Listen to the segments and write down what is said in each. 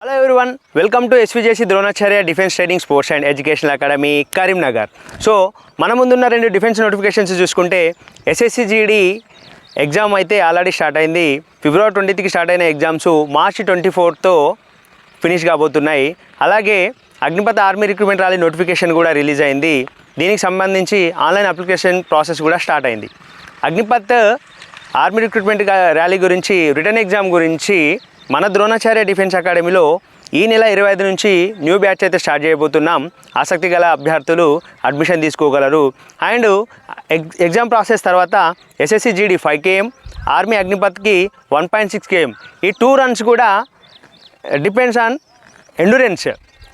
Hello everyone, welcome to SVJC Dronacharya defence training sports and educational academy Karimnagar. So మన ముందున్న రెండు defence notifications చూసుకుంటే SSC GD exam అయితే already start అయింది. February 20కి స్టార్ట్ అయిన ఎగ్జామ్స్ మార్చి 24తో ఫినిష్ కాబోతున్నాయి. అలాగే Agnipath army recruitment rally notification కూడా రిలీజ్ అయింది. దీనికి సంబంధించి ఆన్లైన్ అప్లికేషన్ ప్రాసెస్ కూడా స్టార్ట్ అయింది. అగ్నిపథ్ ఆర్మీ రిక్రూట్మెంట్ ర్యాలీ గురించి, రిటర్న్ ఎగ్జామ్ గురించి మన ద్రోణాచార్య డిఫెన్స్ అకాడమీలో ఈ నెల 25 నుంచి న్యూ బ్యాచ్ అయితే స్టార్ట్ చేయబోతున్నాం. ఆసక్తి గల అభ్యర్థులు అడ్మిషన్ తీసుకోగలరు. అండ్ ఎగ్జామ్ ప్రాసెస్ తర్వాత SSC GD 5 km, army అగ్నిపథ్కి 1.6 km. ఈ 2 రన్స్ కూడా డిపెండ్స్ ఆన్ ఎండ్యూరెన్స్.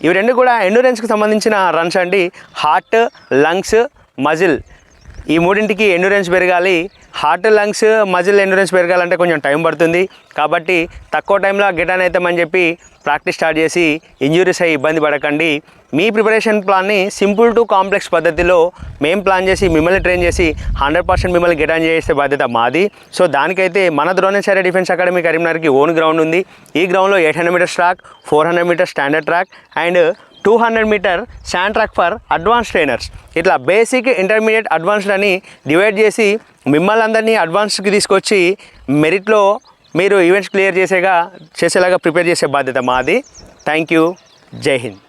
ఇవి రెండు కూడా ఎండ్యూరెన్స్కి సంబంధించిన రన్స్ అండి. హార్ట్, లంగ్స్, మజిల్ ఈ మూడింటికి ఎండ్యూరెన్స్ పెరగాలి. హార్ట్, లంగ్స్, మజిల్ ఎండ్యూరెన్స్ పెరగాలంటే కొంచెం టైం పడుతుంది. కాబట్టి తక్కువ టైంలో గెటాన్ అవుతామని చెప్పి ప్రాక్టీస్ స్టార్ట్ చేసి ఇంజురీస్ అయ్యి ఇబ్బంది పడకండి. మీ ప్రిపరేషన్ ప్లాన్ని సింపుల్ టు కాంప్లెక్స్ పద్ధతిలో మేము ప్లాన్ చేసి మిమ్మల్ని ట్రైన్ చేసి 100% మిమ్మల్ని గెటాన్ చేసే బాధ్యత మాది. సో దానికైతే మన Dronacharya defence academy కరీంనగర్కి own ground ఉంది. ఈ గ్రౌండ్లో 800 metres track, 400 metres standard track and 200 metre sand track for advance trainers. ఇట్లా బేసిక్, ఇంటర్మీడియట్, అడ్వాన్స్డ్ అని డివైడ్ చేసి మిమ్మల్ని అందరినీ అడ్వాన్స్డ్కి తీసుకొచ్చి మెరిట్లో మీరు ఈవెంట్స్ క్లియర్ చేసేలాగా ప్రిపేర్ చేసే బాధ్యత మాది. Thank you. జై హింద్.